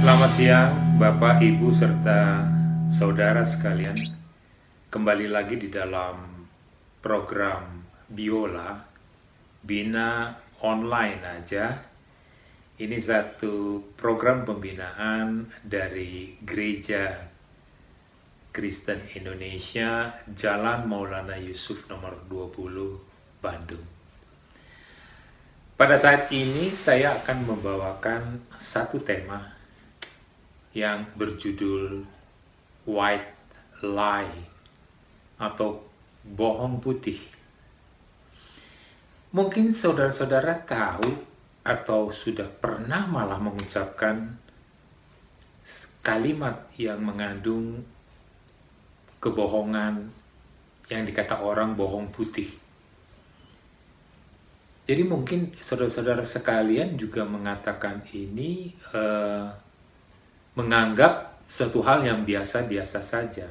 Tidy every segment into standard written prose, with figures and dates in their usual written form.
Selamat siang Bapak, Ibu, serta saudara sekalian. Kembali lagi di dalam program Biola, Bina Online aja. Ini satu program pembinaan dari Gereja Kristen Indonesia Jalan Maulana Yusuf nomor 20 Bandung. Pada saat ini saya akan membawakan satu tema yang berjudul White Lie atau bohong putih. Mungkin saudara-saudara tahu atau sudah pernah malah mengucapkan kalimat yang mengandung kebohongan yang dikata orang bohong putih. Jadi mungkin saudara-saudara sekalian juga mengatakan ini menganggap suatu hal yang biasa-biasa saja.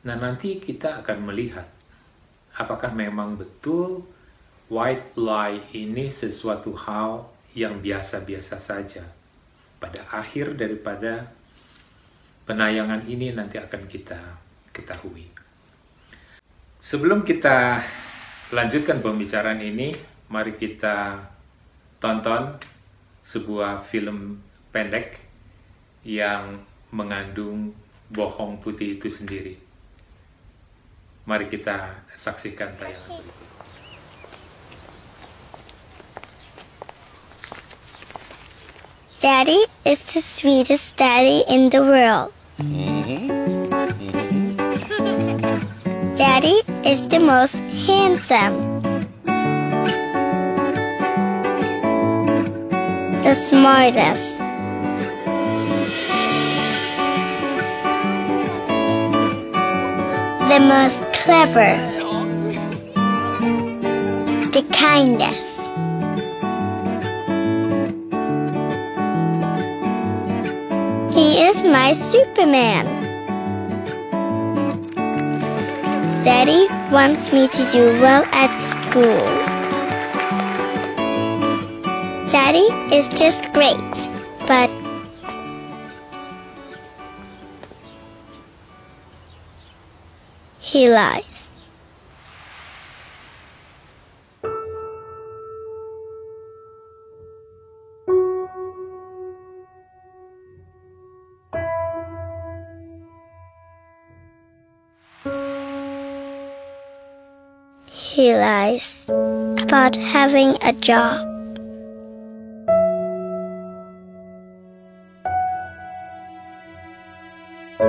Nah, nanti kita akan melihat apakah memang betul white lie ini sesuatu hal yang biasa-biasa saja. Pada akhir daripada penayangan ini nanti akan kita ketahui. Sebelum kita lanjutkan pembicaraan ini, mari kita tonton sebuah film pendek yang mengandung bohong putih itu sendiri. Mari kita saksikan tayangan berikut. Daddy is the sweetest daddy in the world. Daddy is the most handsome. The smartest. The most clever. The kindest. He is my Superman. Daddy wants me to do well at school. Daddy is just great, but he lies. He lies about having a job.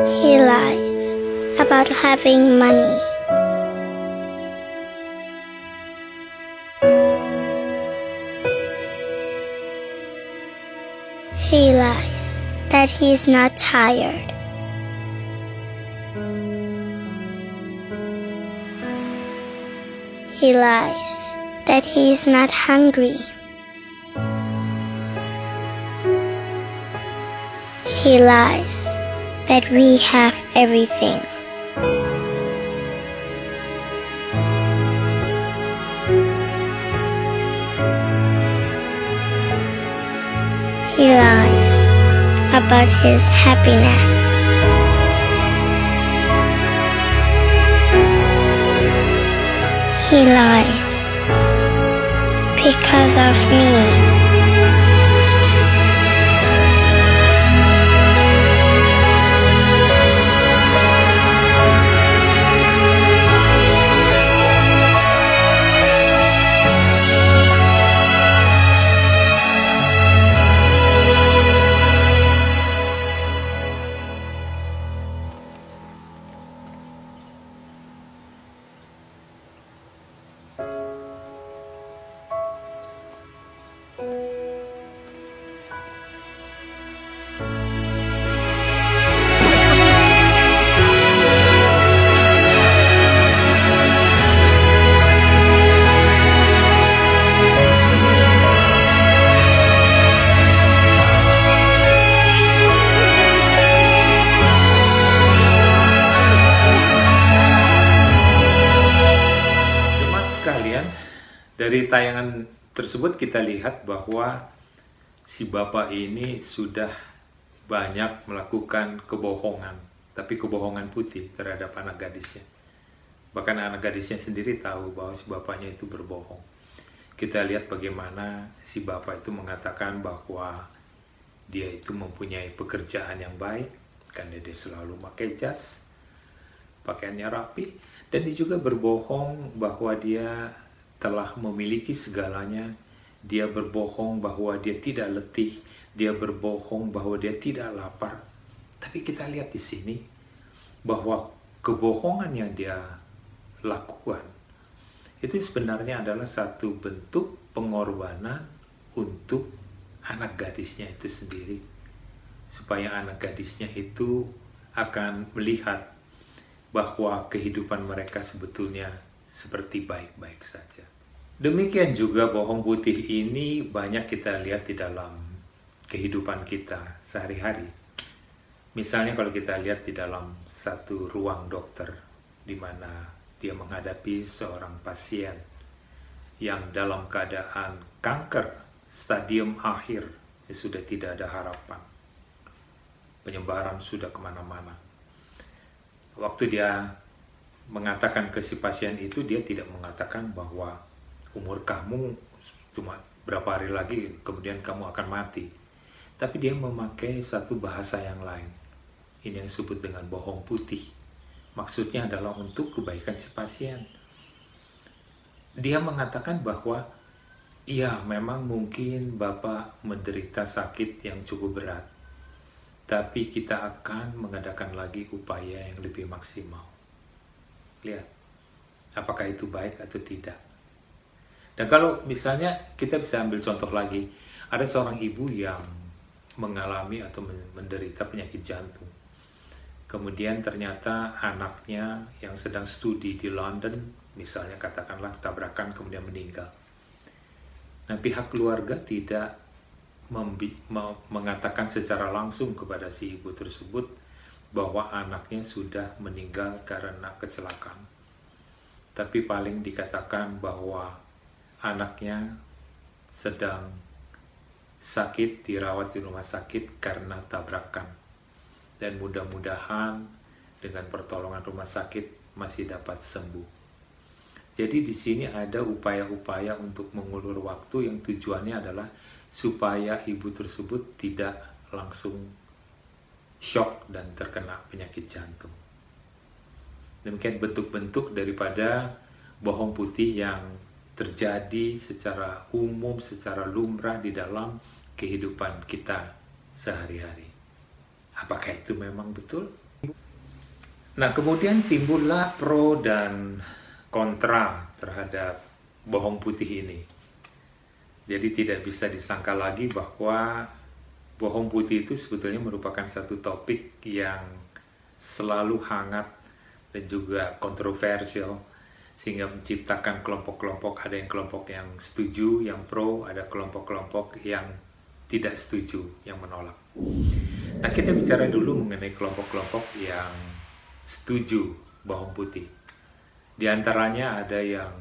He lies about having money. He lies that he's not tired. He lies that he's not hungry. He lies that we have everything. He lies about his happiness. He lies because of me. Dari tayangan tersebut kita lihat bahwa si bapak ini sudah banyak melakukan kebohongan, tapi kebohongan putih terhadap anak gadisnya. Bahkan anak gadisnya sendiri tahu bahwa si bapaknya itu berbohong. Kita lihat bagaimana si bapak itu mengatakan bahwa dia itu mempunyai pekerjaan yang baik, karena dia selalu pakai jas, pakaiannya rapi, dan dia juga berbohong bahwa dia telah memiliki segalanya. Dia berbohong bahwa dia tidak letih, dia berbohong bahwa dia tidak lapar. Tapi kita lihat di sini bahwa kebohongan yang dia lakukan itu sebenarnya adalah satu bentuk pengorbanan untuk anak gadisnya itu sendiri, supaya anak gadisnya itu akan melihat bahwa kehidupan mereka sebetulnya seperti baik-baik saja. Demikian juga bohong putih ini banyak kita lihat di dalam kehidupan kita sehari-hari. Misalnya kalau kita lihat di dalam satu ruang dokter, di mana dia menghadapi seorang pasien yang dalam keadaan kanker stadium akhir, sudah tidak ada harapan. Penyebaran sudah kemana-mana. Waktu dia mengatakan ke si pasien itu, dia tidak mengatakan bahwa umur kamu cuma berapa hari lagi, kemudian kamu akan mati. Tapi dia memakai satu bahasa yang lain. Ini yang disebut dengan bohong putih. Maksudnya adalah untuk kebaikan si pasien. Dia mengatakan bahwa, ya memang mungkin Bapak menderita sakit yang cukup berat, tapi kita akan mengadakan lagi upaya yang lebih maksimal. Lihat, apakah itu baik atau tidak? Dan kalau misalnya kita bisa ambil contoh lagi, ada seorang ibu yang mengalami atau menderita penyakit jantung. Kemudian ternyata anaknya yang sedang studi di London, misalnya katakanlah tabrakan kemudian meninggal. Nah, pihak keluarga tidak mengatakan secara langsung kepada si ibu tersebut bahwa anaknya sudah meninggal karena kecelakaan. Tapi paling dikatakan bahwa anaknya sedang sakit, dirawat di rumah sakit karena tabrakan. Dan mudah-mudahan dengan pertolongan rumah sakit masih dapat sembuh. Jadi di sini ada upaya-upaya untuk mengulur waktu yang tujuannya adalah supaya ibu tersebut tidak langsung shock dan terkena penyakit jantung. Demikian bentuk-bentuk daripada bohong putih yang terjadi secara umum, secara lumrah di dalam kehidupan kita sehari-hari. Apakah itu memang betul? Nah, kemudian timbullah pro dan kontra terhadap bohong putih ini. Jadi tidak bisa disangka lagi bahwa bohong putih itu sebetulnya merupakan satu topik yang selalu hangat dan juga kontroversial, sehingga menciptakan kelompok-kelompok, ada yang kelompok yang setuju, yang pro, ada kelompok-kelompok yang tidak setuju, yang menolak. Nah, kita bicara dulu mengenai kelompok-kelompok yang setuju bohong putih. Di antaranya ada yang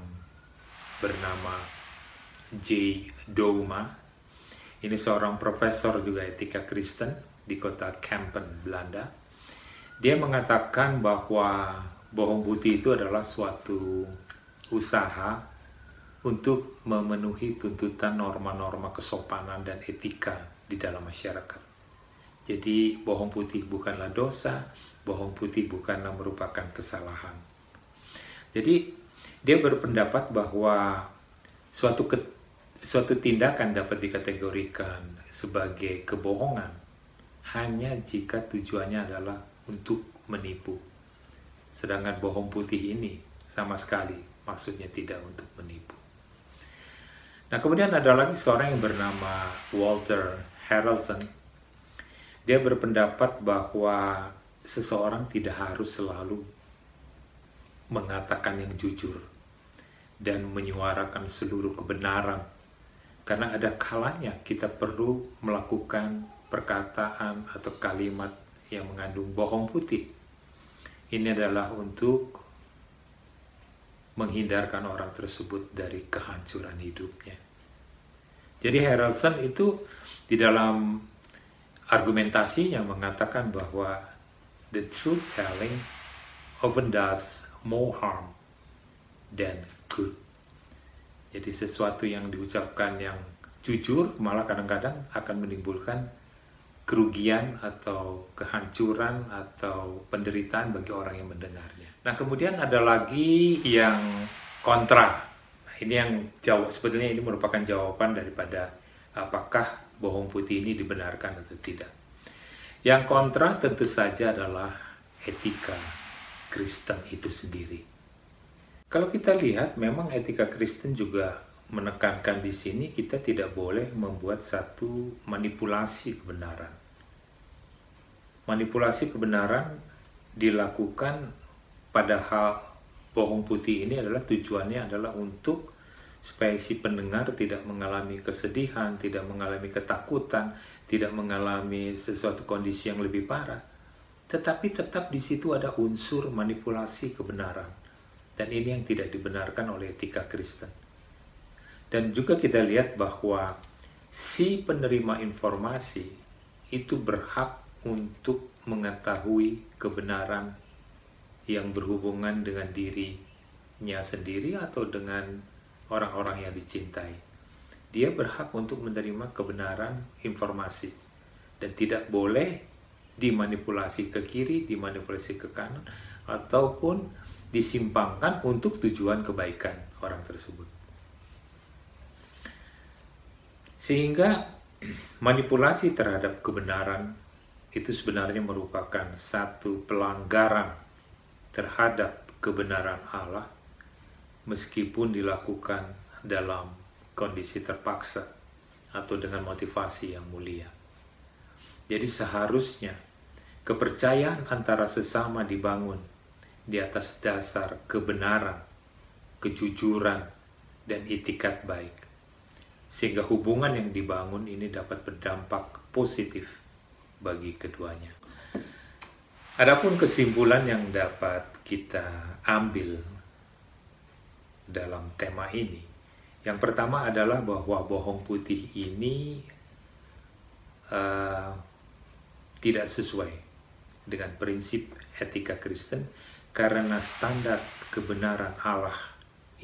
bernama J. Douma. Ini seorang profesor juga etika Kristen di kota Kampen, Belanda. Dia mengatakan bahwa bohong putih itu adalah suatu usaha untuk memenuhi tuntutan norma-norma kesopanan dan etika di dalam masyarakat. Jadi bohong putih bukanlah dosa, bohong putih bukanlah merupakan kesalahan. Jadi dia berpendapat bahwa suatu tindakan dapat dikategorikan sebagai kebohongan hanya jika tujuannya adalah untuk menipu. Sedangkan bohong putih ini sama sekali maksudnya tidak untuk menipu. Nah, kemudian ada lagi seorang yang bernama Walter Harrelson. Dia berpendapat bahwa seseorang tidak harus selalu mengatakan yang jujur dan menyuarakan seluruh kebenaran. Karena ada kalanya kita perlu melakukan perkataan atau kalimat yang mengandung bohong putih. Ini adalah untuk menghindarkan orang tersebut dari kehancuran hidupnya. Jadi Harrelson itu di dalam argumentasi yang mengatakan bahwa the truth telling often does more harm than good. Jadi sesuatu yang diucapkan yang jujur malah kadang-kadang akan menimbulkan kerugian atau kehancuran atau penderitaan bagi orang yang mendengarnya. Nah, kemudian ada lagi yang kontra. Nah, ini yang jawab, sebetulnya ini merupakan jawaban daripada apakah bohong putih ini dibenarkan atau tidak. Yang kontra tentu saja adalah etika Kristen itu sendiri. Kalau kita lihat, memang etika Kristen juga menekankan di sini kita tidak boleh membuat satu manipulasi kebenaran. Manipulasi kebenaran dilakukan padahal bohong putih ini adalah tujuannya adalah untuk supaya si pendengar tidak mengalami kesedihan, tidak mengalami ketakutan, tidak mengalami sesuatu kondisi yang lebih parah. Tetapi tetap di situ ada unsur manipulasi kebenaran. Dan ini yang tidak dibenarkan oleh etika Kristen. Dan juga kita lihat bahwa si penerima informasi itu berhak untuk mengetahui kebenaran yang berhubungan dengan dirinya sendiri atau dengan orang-orang yang dicintai. Dia berhak untuk menerima kebenaran informasi dan tidak boleh dimanipulasi ke kiri, dimanipulasi ke kanan, ataupun disimpangkan untuk tujuan kebaikan orang tersebut. Sehingga manipulasi terhadap kebenaran itu sebenarnya merupakan satu pelanggaran terhadap kebenaran Allah meskipun dilakukan dalam kondisi terpaksa atau dengan motivasi yang mulia. Jadi seharusnya kepercayaan antara sesama dibangun di atas dasar kebenaran, kejujuran, dan itikat baik. Sehingga hubungan yang dibangun ini dapat berdampak positif bagi keduanya. Adapun kesimpulan yang dapat kita ambil dalam tema ini, yang pertama adalah bahwa bohong putih ini tidak sesuai dengan prinsip etika Kristen karena standar kebenaran Allah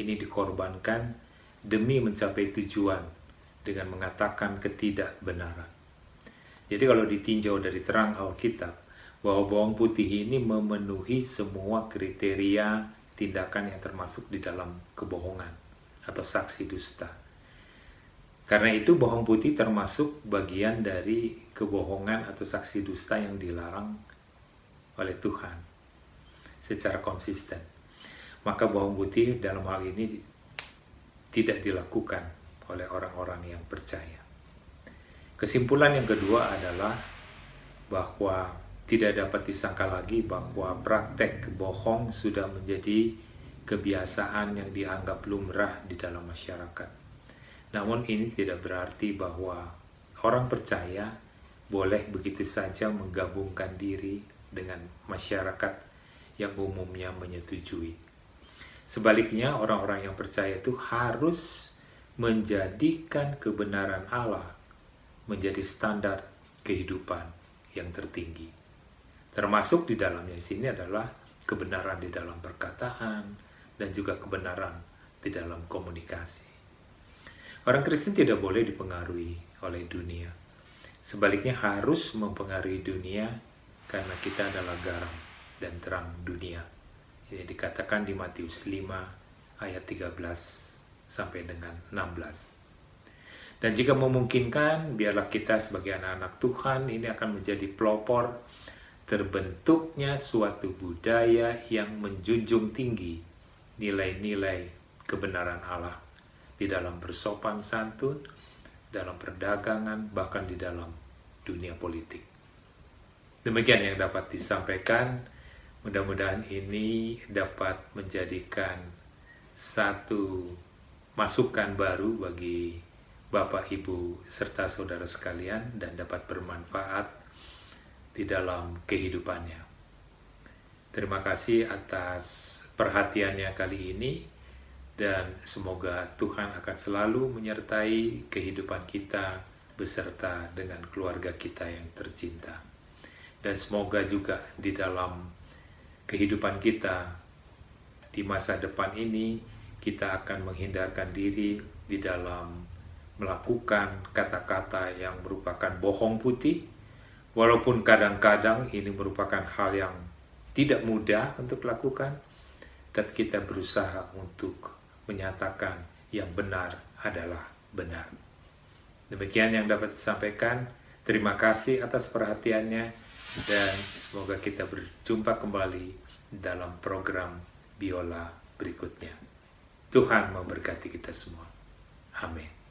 ini dikorbankan demi mencapai tujuan dengan mengatakan ketidakbenaran. Jadi kalau ditinjau dari terang Alkitab, bahwa bohong putih ini memenuhi semua kriteria tindakan yang termasuk di dalam kebohongan atau saksi dusta. Karena itu bohong putih termasuk bagian dari kebohongan atau saksi dusta yang dilarang oleh Tuhan secara konsisten. Maka bohong putih dalam hal ini tidak dilakukan oleh orang-orang yang percaya. Kesimpulan yang kedua adalah bahwa tidak dapat disangka lagi bahwa praktek bohong sudah menjadi kebiasaan yang dianggap lumrah di dalam masyarakat. Namun ini tidak berarti bahwa orang percaya boleh begitu saja menggabungkan diri dengan masyarakat yang umumnya menyetujui. Sebaliknya, orang-orang yang percaya itu harus menjadikan kebenaran Allah menjadi standar kehidupan yang tertinggi. Termasuk di dalamnya di sini adalah kebenaran di dalam perkataan dan juga kebenaran di dalam komunikasi. Orang Kristen tidak boleh dipengaruhi oleh dunia. Sebaliknya harus mempengaruhi dunia karena kita adalah garam dan terang dunia. Ini dikatakan di Matius 5 ayat 13 sampai dengan 16. Dan jika memungkinkan, biarlah kita sebagai anak-anak Tuhan ini akan menjadi pelopor terbentuknya suatu budaya yang menjunjung tinggi nilai-nilai kebenaran Allah di dalam bersopan santun, dalam perdagangan, bahkan di dalam dunia politik. Demikian yang dapat disampaikan. Mudah-mudahan ini dapat menjadikan satu masukan baru bagi Bapak, Ibu, serta saudara sekalian dan dapat bermanfaat di dalam kehidupannya. Terima kasih atas perhatiannya kali ini dan semoga Tuhan akan selalu menyertai kehidupan kita beserta dengan keluarga kita yang tercinta. Dan semoga juga di dalam kehidupan kita di masa depan ini kita akan menghindarkan diri di dalam melakukan kata-kata yang merupakan bohong putih, walaupun kadang-kadang ini merupakan hal yang tidak mudah untuk lakukan, tapi kita berusaha untuk menyatakan yang benar adalah benar. Demikian yang dapat disampaikan. Terima kasih atas perhatiannya dan semoga kita berjumpa kembali dalam program Biola berikutnya. Tuhan memberkati kita semua. Amin.